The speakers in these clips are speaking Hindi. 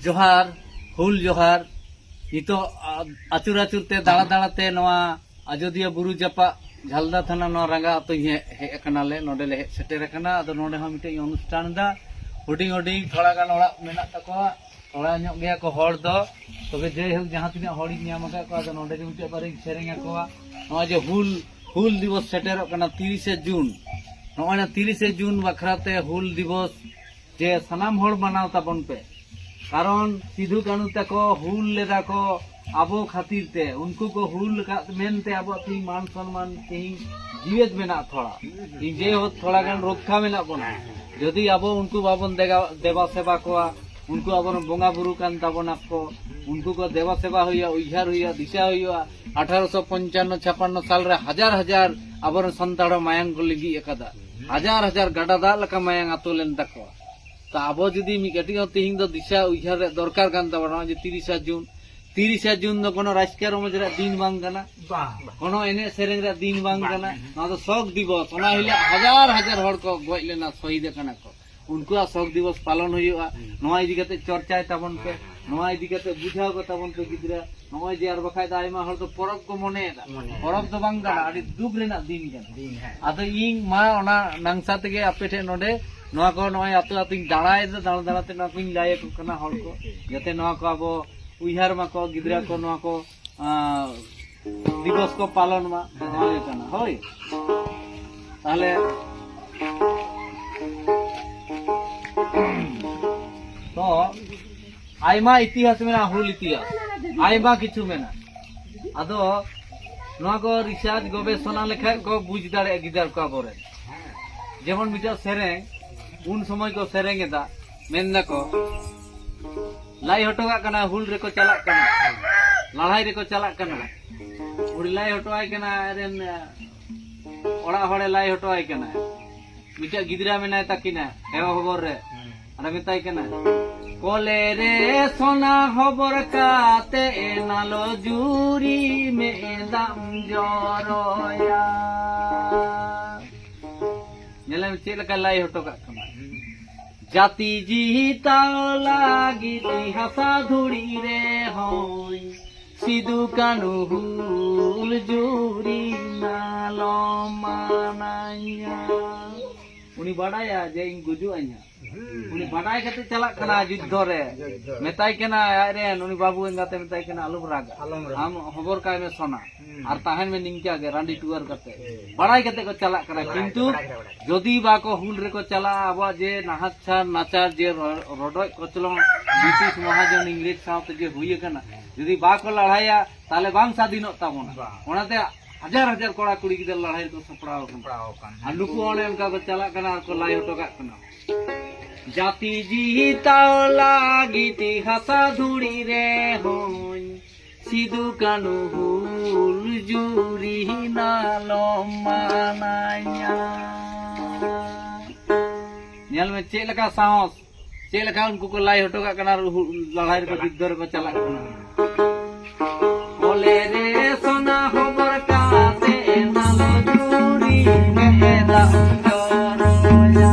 जोहार हुल जोहार नितो आचुर आचुरते दाड़ा दाड़ाते नवा अयोध्या बुरु जापा झालदा थाना नवा रंगा तो हे कनाले नोडेले हे सेटेर कना आदो नोडे हम मिटे अनुष्ठान दा हुडिंग हुडिंग थोड़ा गान ओड़ा मेना तकोआ थोड़ा ᱧᱚᱜ गया को हर दो तबे जे हो जहां तिना हड़ी ᱧᱟᱢ aka को आदो नोडे मिटे बारे सेरेंग आकोआ नवा जे हुल दिवस सेटेरक कना 30 जून नोना 30 जून बखराते हुल दिवस जे सनाम हड़ मनाव ताबन पे कारण सिधु कानू तको हुल लेदा को आबो खातिर ते उनको को हुल का मेनते आबो ती मान सम्मान ती जीवित मेना थोड़ा जे हो थोड़ा गान रक्षा मेना बना यदि आबो उनको बाबन देवा सेवा को उनको आबन बोंगा बुरु कान ताबना को उनको को देवा सेवा होया उइहार होया दिशा होया 1855 56 साल रे हजार हजार आबन संताड़ मायांग को लिगी एकदा हजार हजार गाडा दा लका मायांग आतोलेन तको तो आबो जुदी मिकटी तिहिं दो दिशा उइहार दरकार कान ताबना जे 30 जून दो कोनो राजकीय रमज रे दिन बांग कना कोनो एने सेरेंग रे दिन बांग कना ना तो शोक दिवस ओना हिले हजार हजार हड़ को गoj लेना शहीद कना को उनको शोक दिवस पालन हुआ नवा इदी कते चर्चाय ताबन पे नवा इदी कते बुझाव को ताबन पे गिदरा नवा जे आर बखाय दा आयमा हड़ तो परब को मने परब तो बांग कना आदि दुख रेना दिन कना आदो इं मा ओना नांगसा तेगे आपेठे नोडे नवा को नय आतु आतुኝ दाड़ाय दाड़ा दाड़ाते ना कुኝ लाय को कना हड़ को जते नवा को आबो उइहार मा को गिदरा को नवा को दिवस को पालन मा नय कना होय ताले तो आयमा इतिहास मेना हुल इतिहास आयमा किछु मेना आदो नवा को रिसर्च गवेषणा लेखा को बुझ दाड़े गिदर को आबोरे जेमन मिटा सेरेंग उन समय को सेरेंगेदा मेनदा को लाई हटोगा कना हुल रे को चला कना लड़ाई रे को चला कना उड़ी लाई हटोआय कना रेन ओड़ा हड़े लाई हटोआय कना मिटा गिदरा मेनाय ताकिना हेवा खबर रे अरे मिताय कना कोले रे सोना खबर काते नालो जुरी में दाम जरोया नेला में चेल का लाई हटोगा कना जाति जीता लागी हसा धुड़ी रे होई सिधु कानू हुल जुरी नालो मानाया उनी बड़ाया जे इन गुजु आइया उनी बड़ाय कते चला कना युद्ध रे मेताय कना रे उनी बाबू एंगाते मेताय कना अलुम रागा हम खबर काय में सोना और ताहन में निंका गे रांडी टुअर कते बड़ाय कते को चला कना किंतु जदी बा को हुल रे को चला आबा जे नाहचार नाचार जे रोडय कचलो ब्रिटिश महाजन इंग्लिश साउते जे हुई कना जदी बा को लड़ाया ताले बांग स्वाधीन ताबोना ओनाते हजार हजार कोड़ा कुड़ी गिदर लड़ाई को सपड़ाव कान लुकु ओने उनका को चला कना को लाई हटोगा कना जाति जीता लागी ती हसा धुड़ी रे होई सिधु कानू हुल जुरी नालो मानाया नेल में चेल का साहस चेल का उनको को लाई हटोगा कना लड़ाई को युद्ध को चला कना बोले रे सोना खबर काते नालो जुरी में दाम जरोया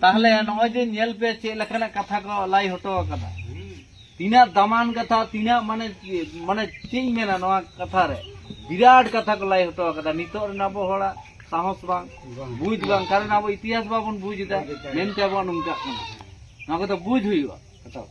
ताहले नय जे नेल पे चे लखना कथा को लाई हटो कदा तीना दमान कथा तीना माने माने चेई मेना नवा कथा रे बिराट कथा को लाई हटो कदा नितो रन आबो होड़ा साहस बांग बुझ बांग कारण आबो इतिहास बाबन बुझ दा मेनते आबो नुनका ना को तो बुझ हुईवा कथा